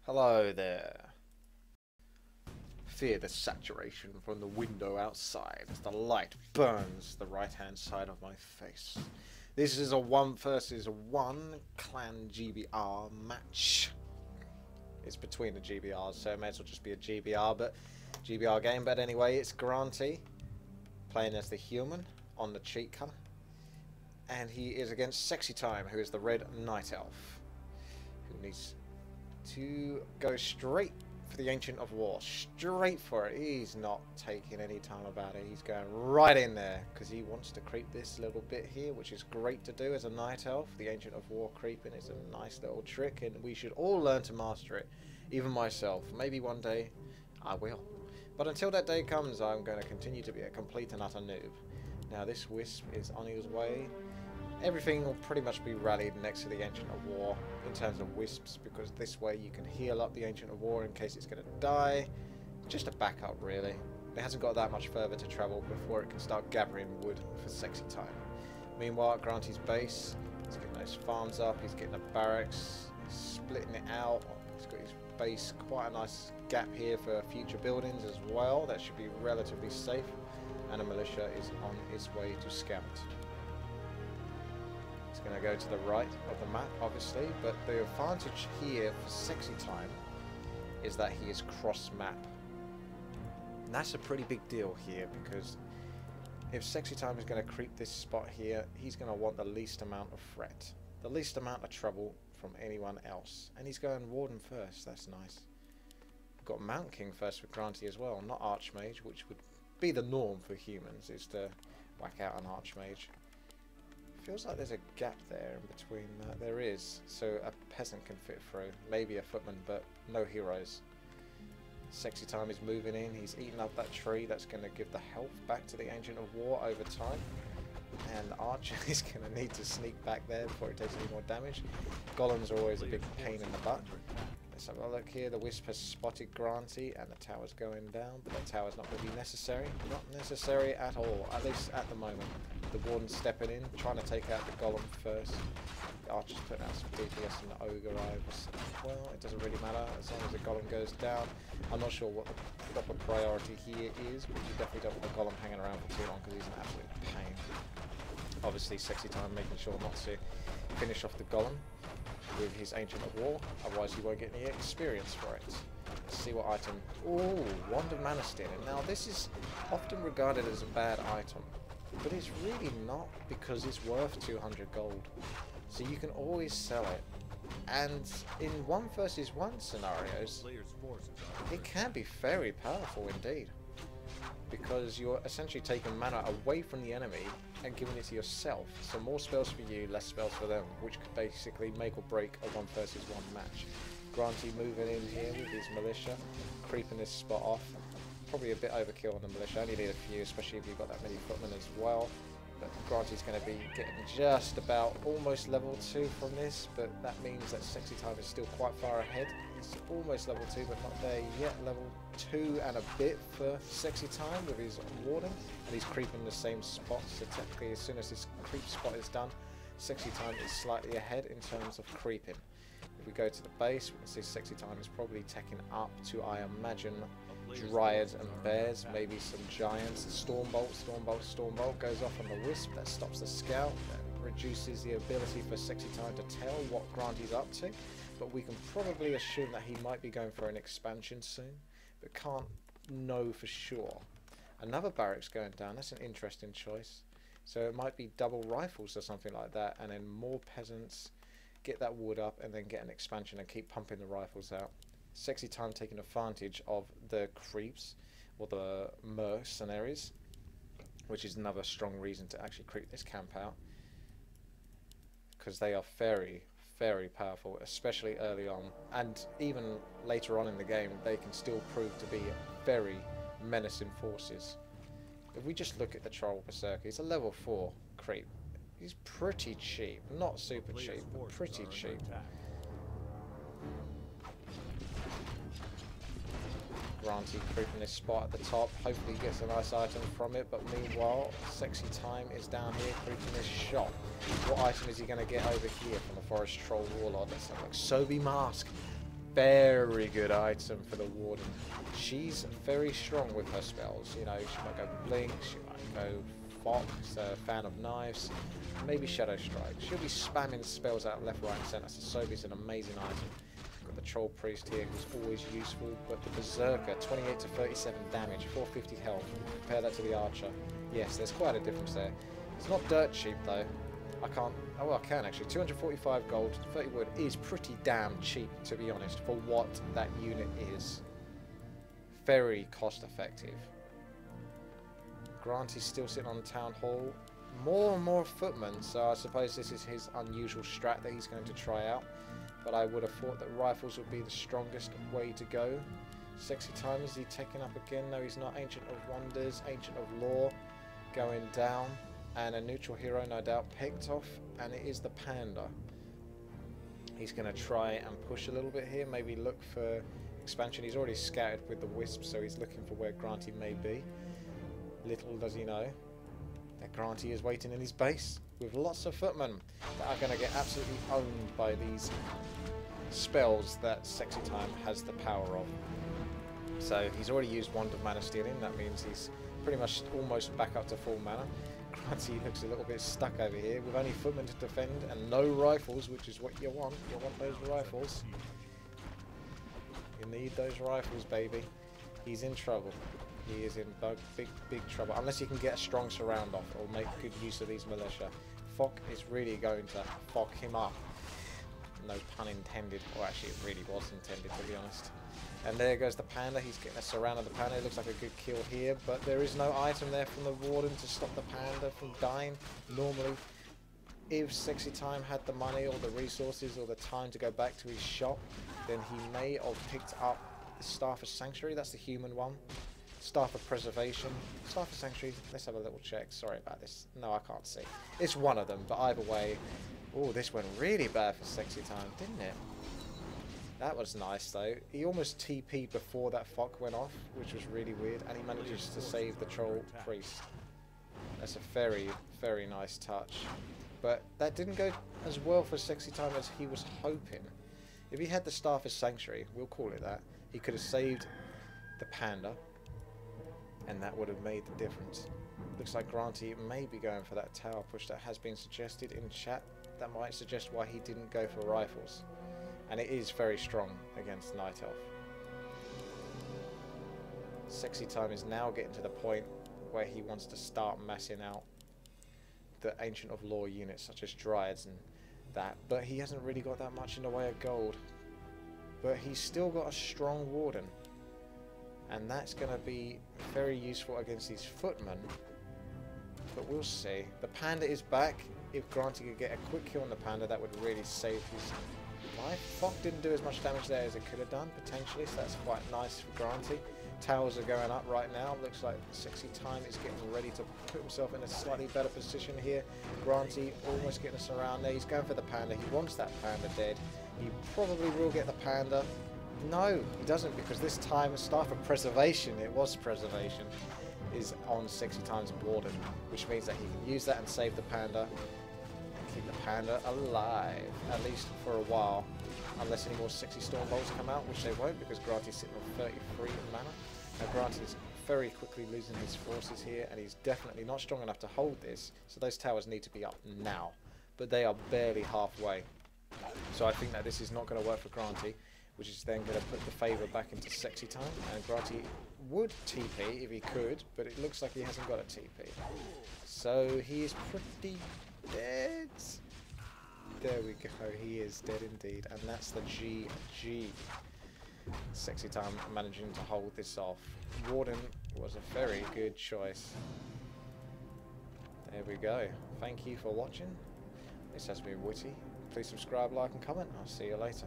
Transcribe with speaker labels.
Speaker 1: Hello there. Fear the saturation from the window outside as the light burns the right hand side of my face. This is a 1 versus 1 clan GBR match. It's between the GBRs, so it may as well just be a GBR, but GBR game. But anyway, it's Granty playing as the human on the cheat colour, and he is against Sexy Time, who is the red night elf, who needs to go straight for the Ancient of War. Straight for it. He's not taking any time about it. He's going right in there because he wants to creep this little bit here, which is great to do as a night elf. The Ancient of War creeping is a nice little trick, and we should all learn to master it. Even myself. Maybe one day I will. But until that day comes, I'm going to continue to be a complete and utter noob. Now this Wisp is on his way. Everything will pretty much be rallied next to the Ancient of War in terms of Wisps, because this way you can heal up the Ancient of War in case it's going to die. Just a backup, really. It hasn't got that much further to travel before it can start gathering wood for Sexy Time. Meanwhile, at Granty's base, he's getting those farms up, he's getting a barracks, he's splitting it out. He's got his base, quite a nice gap here for future buildings as well. That should be relatively safe. And a militia is on its way to scout. It's going to go to the right of the map, obviously, but the advantage here for Sexy Time is that he is cross-map. And that's a pretty big deal here, because if Sexy Time is going to creep this spot here, he's going to want the least amount of threat, the least amount of trouble from anyone else. And he's going Warden first. That's nice. We've got Mount King first with Granty as well, not Archmage, which would be the norm for humans, is to whack out an Archmage. Feels like there's a gap there in between. There is, so a peasant can fit through, maybe a footman, but no heroes. Sexy Time is moving in. He's eating up that tree. That's going to give the health back to the Ancient of War over time. And Archer is going to need to sneak back there before it takes any more damage. Golems are always a big pain in the butt. Let's have a look here. The Wisp has spotted Granty, and the tower's going down, but that tower's not going to be necessary. Not necessary at all, at least at the moment. The Warden's stepping in, trying to take out the Golem first. The Archer's putting out some DPS and the Ogre Eyes. Well, it doesn't really matter as long as the Golem goes down. I'm not sure what the proper priority here is, but you definitely don't want the Golem hanging around for too long because he's an absolute pain. Obviously, Sexy Time making sure not to finish off the Golem with his Ancient of War, otherwise you won't get any experience for it. Let's see what item. Ooh, Wand of Manastin. And now this is often regarded as a bad item, but it's really not, because it's worth 200 gold. So you can always sell it. And in 1 versus 1 scenarios, it can be very powerful indeed, because you're essentially taking mana away from the enemy and giving it to yourself. So more spells for you, less spells for them, which could basically make or break a 1 versus 1 match. Granty moving in here with his militia, creeping this spot off. Probably a bit overkill on the militia. Only need a few, especially if you've got that many footmen as well. But Granty's going to be getting just about almost level 2 from this, but that means that Sexy Time is still quite far ahead. It's almost level 2, but not there yet. Level 2 and a bit for Sexy Time with his Warden, and he's creeping the same spot. So technically, as soon as this creep spot is done, Sexy Time is slightly ahead in terms of creeping. If we go to the base, we can see Sexy Time is probably taking up to, I imagine, Dryads and Bears, maybe some Giants. Stormbolt goes off on the Wisp. That stops the scout. That reduces the ability for Sexy Time to tell what Granty's up to. But we can probably assume that he might be going for an expansion soon, but can't know for sure. Another barracks going down. That's an interesting choice. So it might be double rifles or something like that, and then more peasants, get that wood up, and then get an expansion and keep pumping the rifles out. Sexy Time taking advantage of the creeps, or the mercenaries, which is another strong reason to actually creep this camp out, because they are very, very powerful, especially early on, and even later on in the game they can still prove to be very menacing forces. If we just look at the Troll Berserker, he's a level 4 creep. He's pretty cheap, not super cheap, but pretty cheap. Granty creeping this spot at the top, hopefully he gets a nice item from it, but meanwhile Sexy Time is down here creeping this shop. What item is he going to get over here from the Forest Troll Warlord? Let's have a look. Sobi Mask. very good item for the Warden. She's very strong with her spells. You know, she might go Blink, she might go Fox, Fan of Knives, maybe Shadow Strike. She'll be spamming spells out left, right, and centre. So Sobi's an amazing item. Got the Troll Priest here, who's always useful, but the Berserker, 28 to 37 damage, 450 health. Compare that to the Archer. Yes, there's quite a difference there. It's not dirt cheap though. I can't. Oh, well, I can actually. 245 gold, 30 wood is pretty damn cheap, to be honest, for what that unit is. Very cost effective. Grant is still sitting on the Town Hall. More and more footmen, so I suppose this is his unusual strat that he's going to try out. But I would have thought that rifles would be the strongest way to go. Sexy Time, is he taking up again? No, he's not. Ancient of Wonders, Ancient of Law, going down. And a neutral hero, no doubt, picked off, and it is the Panda. He's going to try and push a little bit here, maybe look for expansion. He's already scattered with the Wisp, so he's looking for where Granty may be. Little does he know that Granty is waiting in his base with lots of footmen that are going to get absolutely owned by these spells that Sexy Time has the power of. So he's already used Wand of Mana Stealing. That means he's pretty much almost back up to full mana. Granty looks a little bit stuck over here with only footmen to defend and no rifles, which is what you want. You want those rifles. You need those rifles, baby. He's in trouble. He is in big trouble. Unless he can get a strong surround off or make good use of these militia. Fock is really going to fuck him up. No pun intended. Or actually it really was intended, to be honest. And there goes the Panda. He's getting a surround of the Panda. It looks like a good kill here, but there is no item there from the Warden to stop the Panda from dying. Normally, if Sexy Time had the money or the resources or the time to go back to his shop, then he may have picked up the Staff of Sanctuary. That's the human one. Staff of Preservation. Staff of Sanctuary. Let's have a little check. Sorry about this. No, I can't see. It's one of them, but either way. Oh, this went really bad for Sexy Time, didn't it? That was nice though. He almost TP'd before that Fock went off, which was really weird, and he manages to save the Troll Priest. That's a very, very nice touch. But that didn't go as well for Sexy Time as he was hoping. If he had the Staff of Sanctuary, we'll call it that, he could have saved the Panda, and that would have made the difference. Looks like Granty may be going for that tower push that has been suggested in chat. That might suggest why he didn't go for rifles. And it is very strong against Night Elf. Sexy Time is now getting to the point where he wants to start massing out the Ancient of Law units such as Dryads and that, but he hasn't really got that much in the way of gold. But he's still got a strong Warden, and that's going to be very useful against these footmen. But we'll see. The Panda is back. If Granty could get a quick kill on the Panda, that would really save his life. Fock didn't do as much damage there as it could have done, potentially, so that's quite nice for Granty. Towers are going up right now. Looks like Sexy Time is getting ready to put himself in a slightly better position here. Granty almost getting us around there. He's going for the Panda. He wants that Panda dead. He probably will get the Panda. No, he doesn't, because this time Staff of Preservation, it was Preservation, is on Sexy Time's Warden, which means that he can use that and save the Panda. Keep the Panda alive, at least for a while, unless any more Sexy Storm Bolts come out, which they won't, because Granty's sitting on 33 mana. Now Granty's very quickly losing his forces here, and he's definitely not strong enough to hold this, so those towers need to be up now, but they are barely halfway. So I think that this is not going to work for Granty, which is then going to put the favour back into Sexy Time, and Granty would TP if he could, but it looks like he hasn't got a TP. So he is pretty dead. There we go, he is dead indeed, and that's the GG. Sexy Time managing to hold this off. Warden was a very good choice. There we go. Thank you for watching. This has been Witty. Please subscribe, like and comment. I'll see you later.